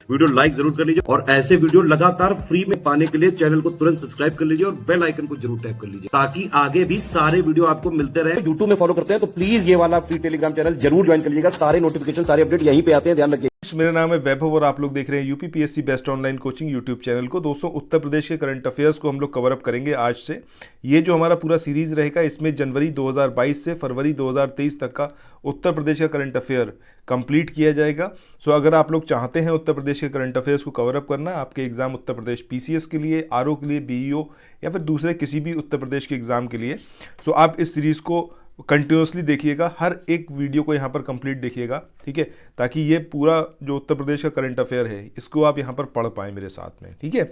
Video like जरूर कर लीजिए और ऐसे वीडियो लगातार फ्री में पाने के लिए चैनल को तुरंत सब्सक्राइब कर लीजिए और बेल आइकन को जरूर टैप कर लीजिए ताकि आगे भी सारे वीडियो आपको मिलते रहे। यूट्यूब में फॉलो करते हैं तो प्लीज ये वाला फ्री टेलीग्राम चैनल जरूर ज्वाइन कर लीजिएगा। सारे नोटिफिकेशन सारे अपडेट यहीं पे आते हैं, ध्यान रखिए। मेरा नाम है वैभव और आप लोग देख रहे हैं UPPSC best online coaching YouTube channel को। दोस्तों, उत्तर प्रदेश के करंट अफेयर्स को हम लोग कवर अप करेंगे आज से। ये जो हमारा पूरा सीरीज रहेगा, इसमें जनवरी 2022 से फरवरी 2023 तक का उत्तर प्रदेश का करंट अफेयर कंप्लीट किया जाएगा। सो अगर आप लोग चाहते हैं उत्तर प्रदेश के करंट अफेयर्स को कवर अप करना, आपके एग्जाम उत्तर प्रदेश पीसीएस के लिए, आरओ के लिए, बीईओ या फिर दूसरे किसी भी उत्तर प्रदेश के एग्जाम के लिए, सो आप इस सीरीज को कंटिन्यूसली देखिएगा, हर एक वीडियो को यहाँ पर कंप्लीट देखिएगा, ठीक है, ताकि ये पूरा जो उत्तर प्रदेश का करंट अफेयर है इसको आप यहाँ पर पढ़ पाएँ मेरे साथ में, ठीक है।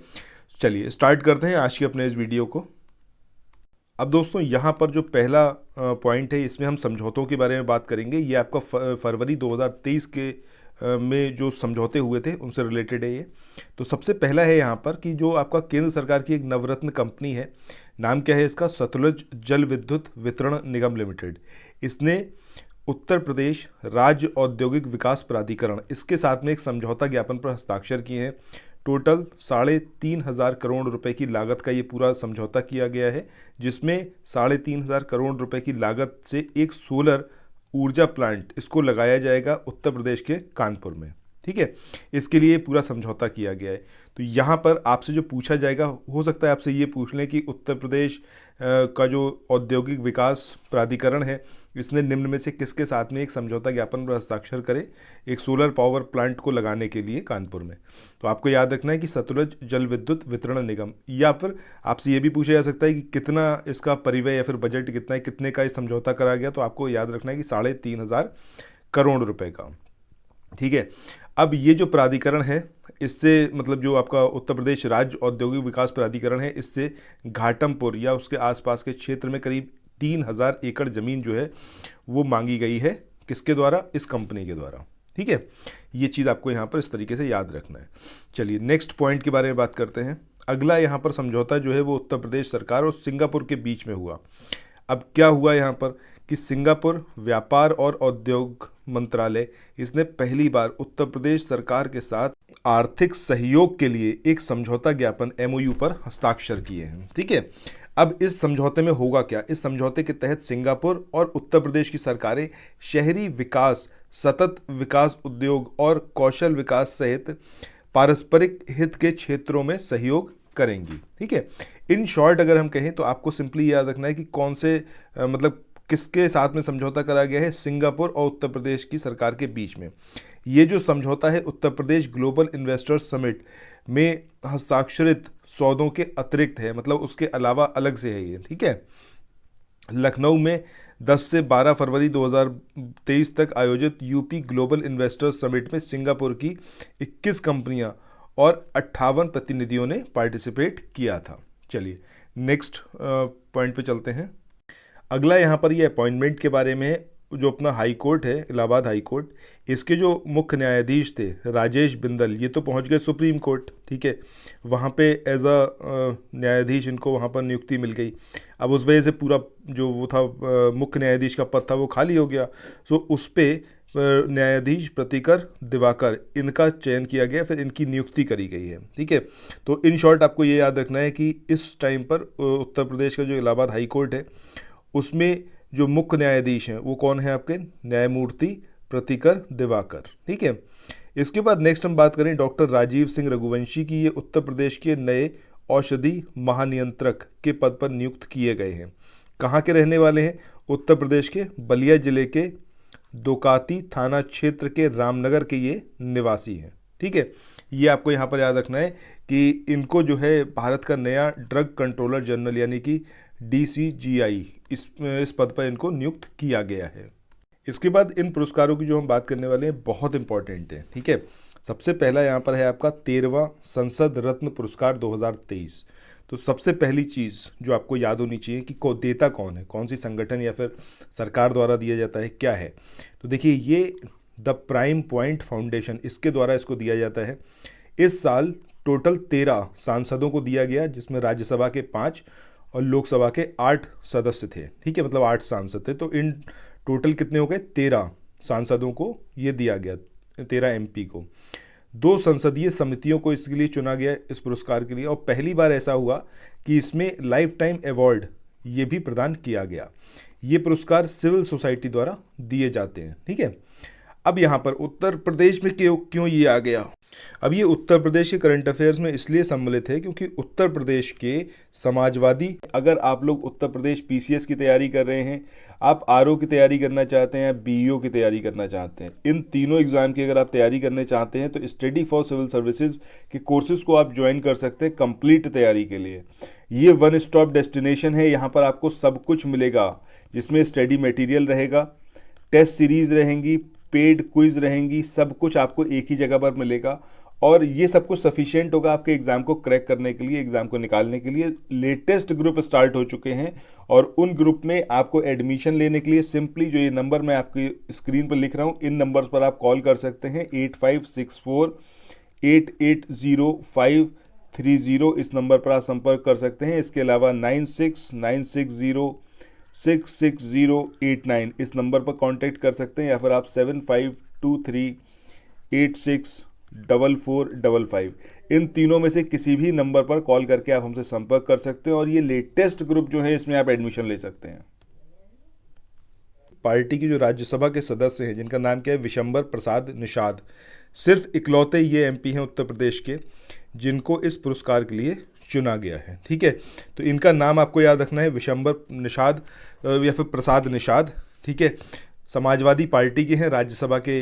चलिए स्टार्ट करते हैं आज के अपने इस वीडियो को। अब दोस्तों, यहाँ पर जो पहला पॉइंट है, इसमें हम समझौतों के बारे में बात करेंगे। ये आपका फरवरी 2023 के में जो समझौते हुए थे उनसे रिलेटेड है ये। तो सबसे पहला है यहाँ पर कि जो आपका केंद्र सरकार की एक नवरत्न कंपनी है, नाम क्या है इसका, सतलुज जल विद्युत वितरण निगम लिमिटेड। इसने उत्तर प्रदेश राज्य औद्योगिक विकास प्राधिकरण, इसके साथ में एक समझौता ज्ञापन पर हस्ताक्षर किए हैं। टोटल 3,500 करोड़ रुपए की लागत का ये पूरा समझौता किया गया है, जिसमें 3,500 करोड़ रुपए की लागत से एक सोलर ऊर्जा प्लांट इसको लगाया जाएगा उत्तर प्रदेश के कानपुर में, ठीक है। इसके लिए पूरा समझौता किया गया है। तो यहाँ पर आपसे जो पूछा जाएगा, हो सकता है आपसे ये पूछ लें कि उत्तर प्रदेश का जो औद्योगिक विकास प्राधिकरण है, इसने निम्न में से किसके साथ में एक समझौता ज्ञापन पर हस्ताक्षर करे एक सोलर पावर प्लांट को लगाने के लिए कानपुर में। तो आपको याद रखना है कि सतलुज जल विद्युत वितरण निगम, या फिर आपसे ये भी पूछा जा सकता है कि कितना इसका परिव्यय या फिर बजट कितना है, कितने का ये समझौता करा गया। तो आपको याद रखना है कि 3,500 करोड़ रुपए का, ठीक है। अब ये जो प्राधिकरण है, इससे मतलब जो आपका उत्तर प्रदेश राज्य औद्योगिक विकास प्राधिकरण है, इससे घाटमपुर या उसके आसपास के क्षेत्र में करीब 3,000 एकड़ ज़मीन जो है वो मांगी गई है। किसके द्वारा? इस कंपनी के द्वारा, ठीक है। ये चीज़ आपको यहाँ पर इस तरीके से याद रखना है। चलिए नेक्स्ट पॉइंट के बारे में बात करते हैं। अगला यहाँ पर समझौता जो है वो उत्तर प्रदेश सरकार और सिंगापुर के बीच में हुआ। अब क्या हुआ यहाँ पर कि सिंगापुर व्यापार और उद्योग मंत्रालय, इसने पहली बार उत्तर प्रदेश सरकार के साथ आर्थिक सहयोग के लिए एक समझौता ज्ञापन एमओयू पर हस्ताक्षर किए हैं, ठीक है। अब इस समझौते में होगा क्या? इस समझौते के तहत सिंगापुर और उत्तर प्रदेश की सरकारें शहरी विकास, सतत विकास, उद्योग और कौशल विकास सहित पारस्परिक हित के क्षेत्रों में सहयोग करेंगी, ठीक है। इन शॉर्ट अगर हम कहें तो आपको सिंपली याद रखना है कि कौन से मतलब किसके साथ में समझौता करा गया है, सिंगापुर और उत्तर प्रदेश की सरकार के बीच में। ये जो समझौता है Uttar Pradesh global investors summit में हस्ताक्षरित सौदों के अतिरिक्त है, मतलब उसके अलावा अलग से है ये, ठीक है। लखनऊ में 10 से 12 फरवरी 2023 तक आयोजित यूपी ग्लोबल इन्वेस्टर्स समिट में सिंगापुर की 21 कंपनियां और 58 प्रतिनिधियों ने पार्टिसिपेट किया था। चलिए नेक्स्ट पॉइंट पे चलते हैं। अगला यहाँ पर ये अपॉइंटमेंट के बारे में है। जो अपना हाई कोर्ट है, इलाहाबाद हाई कोर्ट, इसके जो मुख्य न्यायाधीश थे राजेश बिंदल, ये तो पहुँच गए सुप्रीम कोर्ट, ठीक है। वहाँ पे एज अ न्यायाधीश इनको वहाँ पर नियुक्ति मिल गई। अब उस वजह से पूरा जो वो था मुख्य न्यायाधीश का पद था वो खाली हो गया। सो उस पर न्यायाधीश प्रतिकर दिवाकर, इनका चयन किया गया, फिर इनकी नियुक्ति करी गई है, ठीक है। तो इन शॉर्ट आपको ये याद रखना है कि इस टाइम पर उत्तर प्रदेश का जो इलाहाबाद हाई कोर्ट है, उसमें जो मुख्य न्यायाधीश हैं वो कौन है आपके? न्यायमूर्ति प्रतिकर दिवाकर, ठीक है। इसके बाद नेक्स्ट हम बात करें डॉक्टर राजीव सिंह रघुवंशी की। ये उत्तर प्रदेश के नए औषधि महानियंत्रक के पद पर नियुक्त किए गए हैं। कहाँ के रहने वाले हैं? उत्तर प्रदेश के बलिया जिले के दोकाती थाना क्षेत्र के रामनगर के ये निवासी हैं, ठीक है। ये आपको यहाँ पर याद रखना है कि इनको जो है भारत का नया ड्रग कंट्रोलर जनरल यानी कि DCGI इस पद पर इनको नियुक्त किया गया है। इसके बाद इन पुरस्कारों की जो हम बात करने वाले हैं बहुत इंपॉर्टेंट है, ठीक है। सबसे पहला यहाँ पर है आपका 13वां संसद रत्न पुरस्कार 2023। तो सबसे पहली चीज़ जो आपको याद होनी चाहिए कि देता कौन है, कौन सी संगठन या फिर सरकार द्वारा दिया जाता है, क्या है। तो देखिए ये द प्राइम पॉइंट फाउंडेशन, इसके द्वारा इसको दिया जाता है। इस साल टोटल 13 सांसदों को दिया गया, जिसमें राज्यसभा के 5 और लोकसभा के 8 सदस्य थे, ठीक है, मतलब 8 सांसद थे। तो इन टोटल कितने हो गए? 13 सांसदों को ये दिया गया, 13 MP को। 2 संसदीय समितियों को इसके लिए चुना गया इस पुरस्कार के लिए, और पहली बार ऐसा हुआ कि इसमें लाइफ टाइम अवार्ड ये भी प्रदान किया गया। ये पुरस्कार सिविल सोसाइटी द्वारा दिए जाते हैं। ठीक है, अब यहाँ पर उत्तर प्रदेश में क्यों ये आ गया? अब ये उत्तर प्रदेश के करंट अफेयर्स में इसलिए सम्मिलित है क्योंकि उत्तर प्रदेश के समाजवादी, अगर आप लोग उत्तर प्रदेश पीसीएस की तैयारी कर रहे हैं, आप आरओ की तैयारी करना चाहते हैं, बीईओ की तैयारी करना चाहते हैं, इन तीनों एग्जाम की अगर आप तैयारी करने चाहते हैं तो स्टडी फॉर सिविल सर्विसेज के कोर्सेज को आप ज्वाइन कर सकते हैं कंप्लीट तैयारी के लिए। ये वन स्टॉप डेस्टिनेशन है, यहाँ पर आपको सब कुछ मिलेगा, जिसमें स्टडी मटेरियल रहेगा, टेस्ट सीरीज रहेंगी, पेड क्विज रहेंगी, सब कुछ आपको एक ही जगह पर मिलेगा, और ये सब कुछ सफिशिएंट होगा आपके एग्जाम को क्रैक करने के लिए, एग्जाम को निकालने के लिए। लेटेस्ट ग्रुप स्टार्ट हो चुके हैं, और उन ग्रुप में आपको एडमिशन लेने के लिए सिंपली जो ये नंबर मैं आपकी स्क्रीन पर लिख रहा हूँ, इन नंबर्स पर आप कॉल कर सकते हैं। 8564880530, इस नंबर पर आप संपर्क कर सकते हैं। इसके अलावा 9696066089 इस नंबर पर कांटेक्ट कर सकते हैं, या फिर आप 7523864455 इन तीनों में से किसी भी नंबर पर कॉल करके आप हमसे संपर्क कर सकते हैं, और ये लेटेस्ट ग्रुप जो है इसमें आप एडमिशन ले सकते हैं। पार्टी की जो राज्यसभा के सदस्य हैं, जिनका नाम क्या है, विशंबर प्रसाद निषाद, सिर्फ इकलौते ये एमपी हैं उत्तर प्रदेश के जिनको इस पुरस्कार के लिए चुना गया है। ठीक है, तो इनका नाम आपको याद रखना है, विशंबर निषाद या फिर प्रसाद निषाद। ठीक है, समाजवादी पार्टी के हैं, राज्यसभा के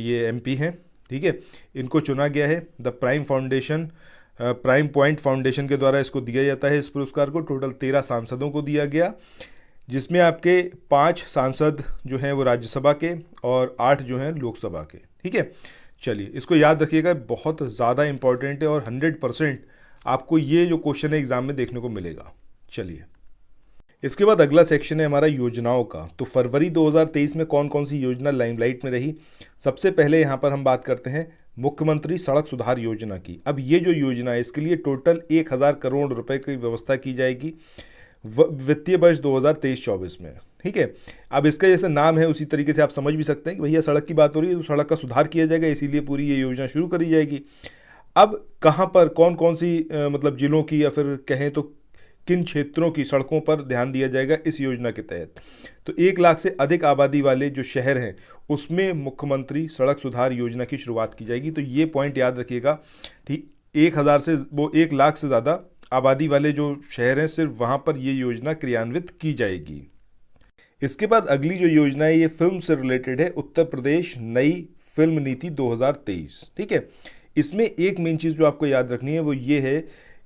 ये एमपी हैं। ठीक है, इनको चुना गया है द प्राइम पॉइंट फाउंडेशन के द्वारा इसको दिया जाता है। इस पुरस्कार को टोटल 13 सांसदों को दिया गया, जिसमें आपके 5 सांसद जो हैं वो राज्यसभा के और 8 जो हैं लोकसभा के। ठीक है, चलिए इसको याद रखिएगा, बहुत ज़्यादा इंपॉर्टेंट है और 100% आपको ये जो क्वेश्चन है एग्जाम में देखने को मिलेगा। चलिए इसके बाद अगला सेक्शन है हमारा योजनाओं का। तो फरवरी 2023 में कौन कौन सी योजना लाइमलाइट में रही? सबसे पहले यहाँ पर हम बात करते हैं मुख्यमंत्री सड़क सुधार योजना की। अब ये जो योजना है इसके लिए टोटल 1000 करोड़ रुपए की व्यवस्था की जाएगी वित्तीय वर्ष 2023-24 में। ठीक है, अब इसका जैसे नाम है उसी तरीके से आप समझ भी सकते हैं कि भैया सड़क की बात हो रही है तो सड़क का सुधार किया जाएगा, इसीलिए पूरी ये योजना शुरू करी जाएगी। अब कहाँ पर कौन कौन सी मतलब जिलों की या फिर कहें तो किन क्षेत्रों की सड़कों पर ध्यान दिया जाएगा इस योजना के तहत? तो 1 लाख से अधिक आबादी वाले जो शहर हैं उसमें मुख्यमंत्री सड़क सुधार योजना की शुरुआत की जाएगी। तो ये पॉइंट याद रखिएगा, ठीक, 1 लाख से ज़्यादा आबादी वाले जो शहर हैं सिर्फ वहाँ पर ये योजना क्रियान्वित की जाएगी। इसके बाद अगली जो योजना है ये फिल्म से रिलेटेड है, उत्तर प्रदेश नई फिल्म नीति 2023। ठीक है, इसमें एक मेन चीज़ जो आपको याद रखनी है वो ये है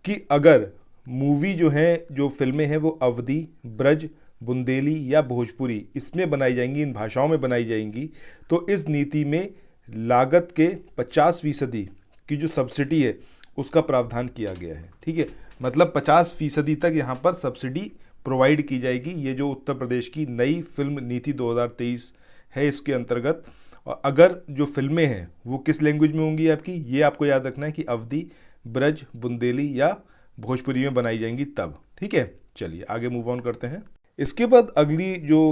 कि अगर मूवी जो है, जो फिल्में हैं वो अवधी, ब्रज, बुंदेली या भोजपुरी इसमें बनाई जाएंगी, इन भाषाओं में बनाई जाएंगी, तो इस नीति में लागत के 50% की जो सब्सिडी है उसका प्रावधान किया गया है। ठीक है, मतलब 50% तक यहाँ पर सब्सिडी प्रोवाइड की जाएगी। ये जो उत्तर प्रदेश की नई फिल्म नीति 2023 है इसके अंतर्गत। और अगर जो फिल्में हैं वो किस लैंग्वेज में होंगी आपकी, ये आपको याद रखना है कि अवधी, ब्रज, बुंदेली या भोजपुरी में बनाई जाएंगी तब। ठीक है, चलिए आगे मूव ऑन करते हैं। इसके बाद अगली जो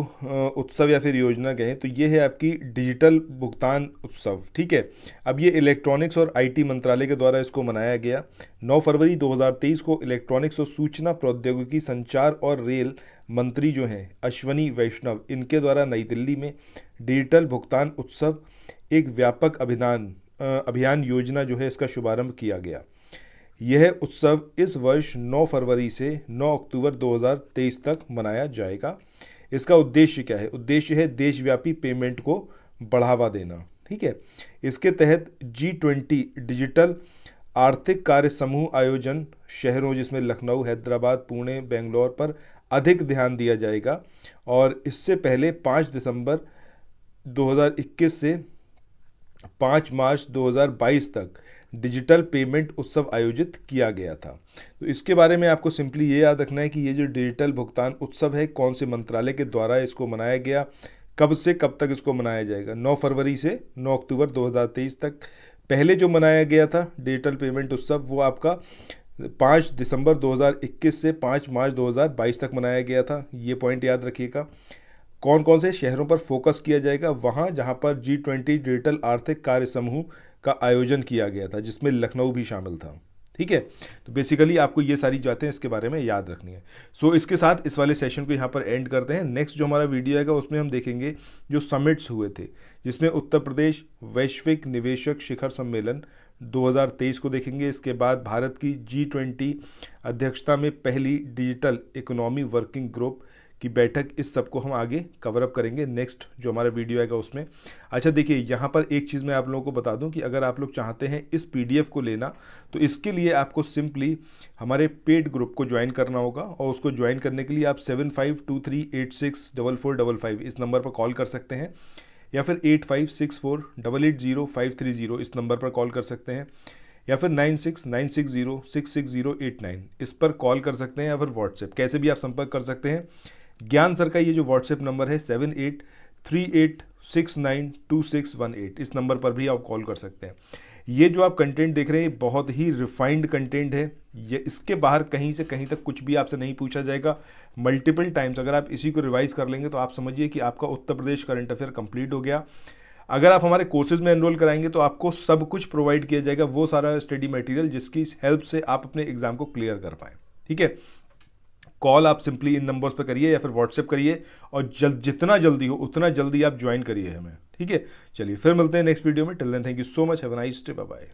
उत्सव या फिर योजना कहें तो ये है आपकी डिजिटल भुगतान उत्सव। ठीक है, अब ये इलेक्ट्रॉनिक्स और आईटी मंत्रालय के द्वारा इसको मनाया गया। 9 फरवरी 2023 को इलेक्ट्रॉनिक्स और सूचना प्रौद्योगिकी, संचार और रेल मंत्री जो हैं अश्वनी वैष्णव, इनके द्वारा नई दिल्ली में डिजिटल भुगतान उत्सव एक व्यापक अभियान योजना जो है इसका शुभारंभ किया गया। यह उत्सव इस वर्ष 9 फरवरी से 9 अक्टूबर 2023 तक मनाया जाएगा। इसका उद्देश्य क्या है? उद्देश्य है देशव्यापी पेमेंट को बढ़ावा देना। ठीक है, इसके तहत G20 डिजिटल आर्थिक कार्य समूह आयोजन शहरों जिसमें लखनऊ, हैदराबाद, पुणे, बेंगलोर पर अधिक ध्यान दिया जाएगा। और इससे पहले 5 दिसंबर 2021 से 5 मार्च 2022 तक डिजिटल पेमेंट उत्सव आयोजित किया गया था। तो इसके बारे में आपको सिंपली ये याद रखना है कि ये जो डिजिटल भुगतान उत्सव है कौन से मंत्रालय के द्वारा इसको मनाया गया, कब से कब तक इसको मनाया जाएगा। 9 फरवरी से 9 अक्टूबर 2023 तक। पहले जो मनाया गया था डिजिटल पेमेंट उत्सव वो आपका 5 दिसंबर 2021 से 5 मार्च 2022 तक मनाया गया था। ये पॉइंट याद रखिएगा। कौन कौन से शहरों पर फोकस किया जाएगा? वहाँ जहाँ पर G20 डिजिटल आर्थिक कार्य समूह का आयोजन किया गया था, जिसमें लखनऊ भी शामिल था। ठीक है, तो बेसिकली आपको ये सारी बातें इसके बारे में याद रखनी है। सो इसके साथ इस वाले सेशन को यहाँ पर एंड करते हैं। नेक्स्ट जो हमारा वीडियो आएगा उसमें हम देखेंगे जो समिट्स हुए थे, जिसमें उत्तर प्रदेश वैश्विक निवेशक शिखर सम्मेलन 2023 को देखेंगे। इसके बाद भारत की G20 अध्यक्षता में पहली डिजिटल इकोनॉमी वर्किंग ग्रुप की बैठक, इस सब को हम आगे कवर अप करेंगे नेक्स्ट जो हमारा वीडियो आएगा उसमें। अच्छा देखिए, यहाँ पर एक चीज़ मैं आप लोगों को बता दूं कि अगर आप लोग चाहते हैं इस PDF को लेना, तो इसके लिए आपको सिंपली हमारे पेड ग्रुप को ज्वाइन करना होगा, और उसको ज्वाइन करने के लिए आप 7523864455 इस नंबर पर कॉल कर सकते हैं, या फिर 8564880530 इस नंबर पर कॉल कर सकते हैं, या फिर 9696066089 इस पर कॉल कर सकते हैं, या फिर व्हाट्सएप कैसे भी आप संपर्क कर सकते हैं। ज्ञान सर का ये जो व्हाट्सएप नंबर है 7838692618 इस नंबर पर भी आप कॉल कर सकते हैं। ये जो आप कंटेंट देख रहे हैं बहुत ही रिफाइंड कंटेंट है, ये इसके बाहर कहीं से कहीं तक कुछ भी आपसे नहीं पूछा जाएगा। मल्टीपल टाइम्स अगर आप इसी को रिवाइज कर लेंगे तो आप समझिए कि आपका Uttar Pradesh current affair complete हो गया। अगर आप हमारे कोर्सेज में एनरोल कराएंगे तो आपको सब कुछ प्रोवाइड किया जाएगा, वो सारा स्टडी मटेरियल जिसकी हेल्प से आप अपने एग्जाम को क्लियर कर पाएँ। ठीक है, कॉल आप सिंपली इन नंबर्स पर करिए या फिर व्हाट्सएप करिए, और जितना जल्दी हो उतना जल्दी आप ज्वाइन करिए हमें। ठीक है, चलिए फिर मिलते हैं नेक्स्ट वीडियो में। Till then thank you so much, have a nice day, bye bye.